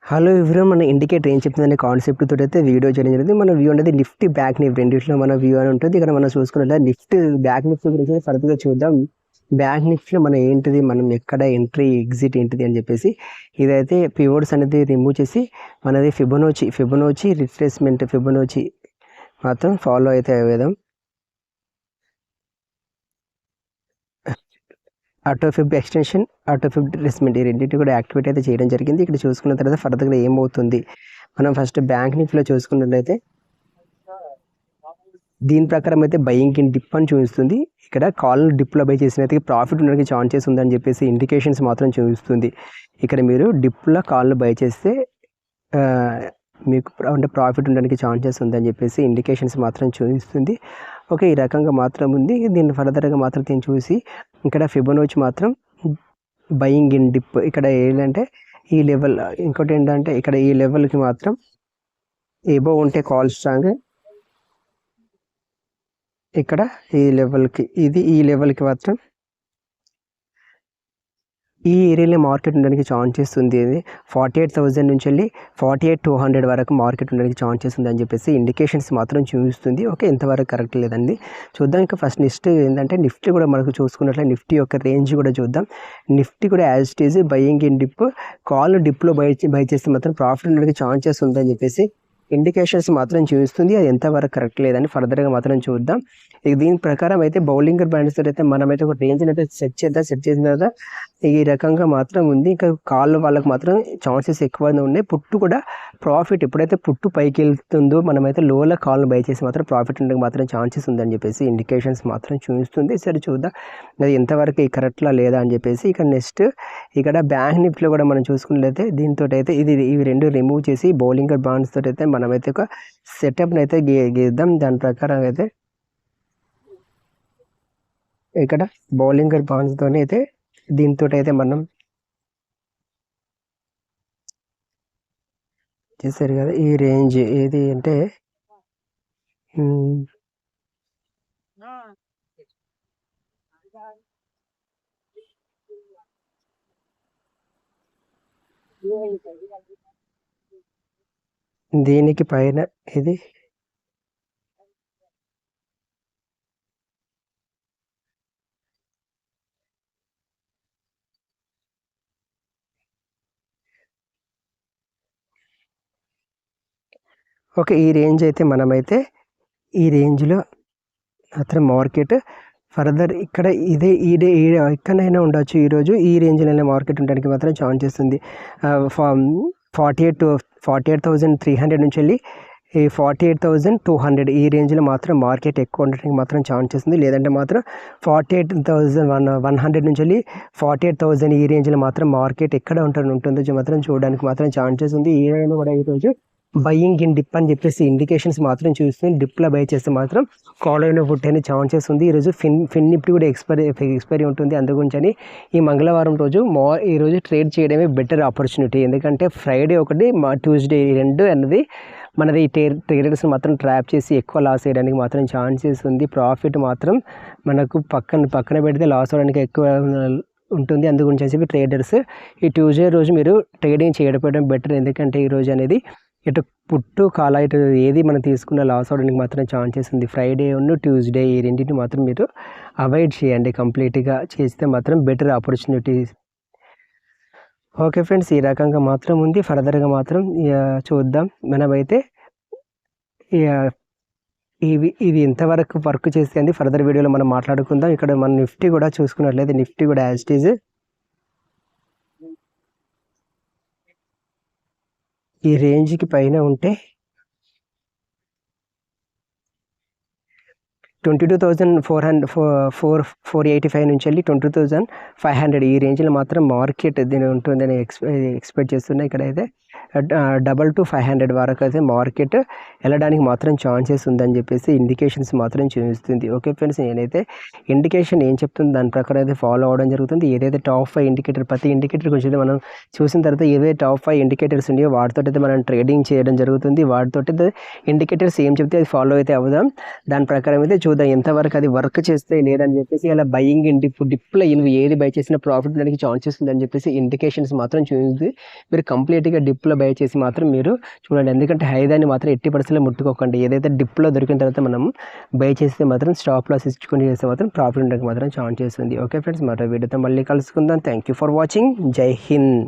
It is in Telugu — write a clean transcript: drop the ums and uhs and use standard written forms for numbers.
హలో ఎవ్రీవన్, మన ఇండికేటర్ ఏం చెప్తుందనే కాన్సెప్ట్ తోటి అయితే వీడియో చేయడం జరిగింది. మన వ్యూ అనేది నిఫ్టీ బ్యాక్ నిఫ్టీ రెండిట్లో మన వ్యూ అని ఉంటుంది. ఇక్కడ మనం చూసుకున్నట్లయితే నిఫ్టీ బ్యాక్ నిఫ్టీ గురించి ఫర్దర్గా చూద్దాం. బ్యాక్ నిఫ్టీలో మనం ఏంటిది, మనం ఎక్కడ ఎంట్రీ ఎగ్జిట్ ఏంటిది అని చెప్పేసి ఇదైతే పివోట్స్ అనేది రిమూవ్ చేసి మనది ఫిబొనాచి రిట్రేస్మెంట్ ఫిబొనాచి మాత్రం ఫాలో అయితే అయ్యేదాం. ఆటోఫిబ్ ఎక్స్టెన్షన్, ఆటోఫిబ్ రిట్రేస్మెంట్ ఈ రెండింటి కూడా యాక్టివేట్ అయితే చేయడం జరిగింది. ఇక్కడ చూసుకున్న తర్వాత ఫర్దర్గా ఏమవుతుంది, మనం ఫస్ట్ బ్యాంక్ నిఫ్టీలో చూసుకున్నట్లయితే దీని ప్రకారం అయితే బయింగ్ ఇన్ డిప్ అని చూపిస్తుంది. ఇక్కడ కాల్ డిప్లో బై చేసినైతే ప్రాఫిట్ ఉండడానికి ఛాన్సెస్ ఉందని చెప్పేసి ఇండికేషన్స్ మాత్రం చూపిస్తుంది. ఇక్కడ మీరు డిప్లో కాల్ బై చేస్తే మీకు అంటే ప్రాఫిట్ ఉండడానికి ఛాన్సెస్ ఉందని చెప్పేసి ఇండికేషన్స్ మాత్రం చూపిస్తుంది. ఓకే, ఈ రకంగా మాత్రం ఉంది. దీన్ని ఫర్దర్గా మాత్రం దీన్ని చూసి ఇక్కడ ఫిబొనాచి మాత్రం బయింగ్ ఇన్ డిప్ ఇక్కడ ఏంటంటే ఈ లెవెల్, ఇంకోటి ఏంటంటే ఇక్కడ ఈ లెవెల్కి మాత్రం ఏబో ఉంటే కాల్ స్ట్రాంగ్, ఇక్కడ ఈ లెవెల్కి ఈ లెవెల్కి మాత్రం ఈ ఏరియాలో మార్కెట్ ఉండడానికి ఛాన్సెస్ ఉంది. 48,000 నుంచి వెళ్ళి 48,200 వరకు మార్కెట్ ఉండడానికి ఛాన్సెస్ ఉంది అని చెప్పేసి ఇండికేషన్స్ మాత్రం చూపిస్తుంది. ఓకే, ఇంతవరకు కరెక్ట్ లేదండి. చూద్దాం. ఇంకా ఫస్ట్ నెక్స్ట్ ఏంటంటే నిఫ్టీ కూడా మనకు చూసుకున్నట్లయితే నిఫ్టీ యొక్క రేంజ్ కూడా చూద్దాం. నిఫ్టీ కూడా as it is buying in dip, call డిప్లో బై చేస్తే మాత్రం ప్రాఫిట్ ఉండడానికి ఛాన్సెస్ ఉందని చెప్పేసి ఇండికేషన్స్ మాత్రం చూపిస్తుంది. అది ఎంతవరకు కరెక్ట్ లేదని ఫర్దర్గా మాత్రం చూద్దాం. ఇక దీని ప్రకారం అయితే బౌలింగర్ బ్యాండ్స్ అయితే మనమైతే ఒక రేంజ్ని అయితే సెట్ చేసిన తర్వాత ఈ రకంగా మాత్రం ఉంది. ఇంకా కాళ్ళు వాళ్ళకి మాత్రం ఛాన్సెస్ ఎక్కువ ఉన్నాయి. పుట్టు కూడా ప్రాఫిట్ ఎప్పుడైతే పుట్టు పైకి వెళ్తుందో మనమైతే లోలో కాల్ను బై చేసి మాత్రం ప్రాఫిట్ ఉండడానికి మాత్రం ఛాన్సెస్ ఉందని చెప్పేసి ఇండికేషన్స్ మాత్రం చూపిస్తుంది. సరే చూద్దాం అది ఎంతవరకు కరెక్ట్లా లేదా అని చెప్పేసి. ఇక నెక్స్ట్ ఇక్కడ బ్యాంక్ నిఫ్టీలో కూడా మనం చూసుకున్నట్లయితే దీంతో అయితే ఇవి రెండు రిమూవ్ చేసి బౌలింగర్ బాండ్స్ తోటి అయితే మనమైతే ఒక సెటప్ని అయితే గీద్దాం. దాని ప్రకారం అయితే ఇక్కడ బౌలింగర్ బాండ్స్తో అయితే దీంతో అయితే మనం చేశారు కదా. ఈ రేంజ్ ఏది అంటే దీనికి పైన ఇది ఓకే. ఈ రేంజ్ అయితే మనమైతే ఈ రేంజ్లో మాత్రం మార్కెట్ ఫర్దర్ ఇక్కడ ఎక్కడైనా ఉండొచ్చు. ఈరోజు ఈ రేంజ్లోనే మార్కెట్ ఉండడానికి మాత్రం ఛాన్స్ ఉంది. 48,300 నుంచి వెళ్ళి ఈ 48,200 ఈ రేంజ్లో మాత్రం మార్కెట్ ఎక్కువ ఉండడానికి మాత్రం ఛాన్సెస్ ఉంది. లేదంటే మాత్రం 48,100 నుంచి వెళ్ళి 48,000 ఈ రేంజ్లో మాత్రం మార్కెట్ ఎక్కడ ఉంటుందో మాత్రం చూడడానికి మాత్రం ఛాన్సెస్ ఉంది. ఈ రేంజ్లో కూడా ఈరోజు బయింగ్ ఇన్ డిప్ అని చెప్పేసి ఇండికేషన్స్ మాత్రం చూస్తుంది. డిప్లో బై చేస్తే మాత్రం కాల్ అయిన ఫుట్ అయిన ఛాన్సెస్ ఉంది. ఈరోజు ఫిన్ నిఫ్టీ కూడా ఎక్స్పైరీ ఉంటుంది. అందుగురించి ఈ మంగళవారం రోజు ఈరోజు ట్రేడ్ చేయడమే బెటర్ ఆపర్చునిటీ. ఎందుకంటే ఫ్రైడే ఒకటి ట్యూస్డే రెండు అన్నది మనది ట్రేడర్స్ మాత్రం ట్రాప్ చేసి ఎక్కువ లాస్ చేయడానికి మాత్రం ఛాన్సెస్ ఉంది. ప్రాఫిట్ మాత్రం మనకు పక్కన పెడితే లాస్ అవ్వడానికి ఎక్కువ ఉంటుంది. అందుగురించి చెప్పి ట్రేడర్స్ ఈ ట్యూస్డే రోజు మీరు ట్రేడింగ్ చేయడం బెటర్. ఎందుకంటే ఈరోజు అనేది ఇటు పుట్టు కాల ఇటు ఏది మనం తీసుకున్న లాస్ అవడానికి మాత్రం ఛాన్సెస్ ఉంది. ఫ్రైడే ఉన్న ట్యూస్డే ఈ రెండింటిని మాత్రం మీరు అవాయిడ్ చేయండి. కంప్లీట్గా చేస్తే మాత్రం బెటర్ ఆపర్చునిటీస్. ఓకే ఫ్రెండ్స్, ఈ రకంగా మాత్రం ఉంది. ఫర్దర్గా మాత్రం చూద్దాం. మనమైతే ఇవి ఎంతవరకు వర్క్ చేస్తే అండి ఫర్దర్ వీడియోలో మనం మాట్లాడుకుందాం. ఇక్కడ మన నిఫ్టీ కూడా చూసుకున్నట్లయితే నిఫ్టీ కూడా యాజ్ ఇట్ ఈజ్ ఈ రేంజ్కి పైన ఉంటే 22,485 నుంచి వెళ్ళి 22,500 ఈ రేంజ్లో మాత్రం మార్కెట్ దీని ఉంటుందని ఎక్స్పెక్ట్ చేస్తున్నా. ఇక్కడైతే 2,500 వరకు అయితే మార్కెట్ వెళ్ళడానికి మాత్రం ఛాన్సెస్ ఉందని చెప్పేసి ఇండికేషన్స్ మాత్రం చూపిస్తుంది. ఓకే ఫ్రెండ్స్, నేనైతే ఇండికేషన్ ఏం చెప్తుంది దాని ప్రకారం అయితే ఫాలో అవ్వడం జరుగుతుంది. ఏదైతే టాప్ 5 ఇండికేటర్ ప్రతి ఇండికేటర్ గురించి మనం చూసిన తర్వాత ఏదైతే టాప్ 5 ఇండికేటర్స్ ఉన్నాయో వాటితో అయితే మనం ట్రేడింగ్ చేయడం జరుగుతుంది. వాటితో ఇండికేటర్స్ ఏం చెప్తే అది ఫాలో అయితే అవుదాం. దాని ప్రకారం అయితే చూద్దాం ఎంతవరకు అది వర్క్ చేస్తే లేదని చెప్పేసి. అలా బయింగ్ ఇన్ డిప్లో ఏది బై చేసినా ప్రాఫిట్ దానికి ఛాన్సెస్ ఉందని చెప్పేసి ఇండికేషన్స్ మాత్రం చూసి మీరు కంప్లీట్గా డిప్లో బై చేసి మాత్రం మీరు చూడండి. ఎందుకంటే హైదాన్ని మాత్రం ఎట్టి పరిస్థితుల్లో ముట్టుకోకండి. ఏదైతే డిప్లో దొరికిన తర్వాత మనం బై చేస్తే మాత్రం స్టాప్ లాస్ ఇచ్చుకొని చేస్తే మాత్రం ప్రాఫిట్ ఉండడానికి మాత్రం ఛాన్స్ చేస్తుంది. ఓకే ఫ్రెండ్స్, మరో వీడియోతో మళ్ళీ కలుసుకుందాం. Thank you for watching. జై హింద్.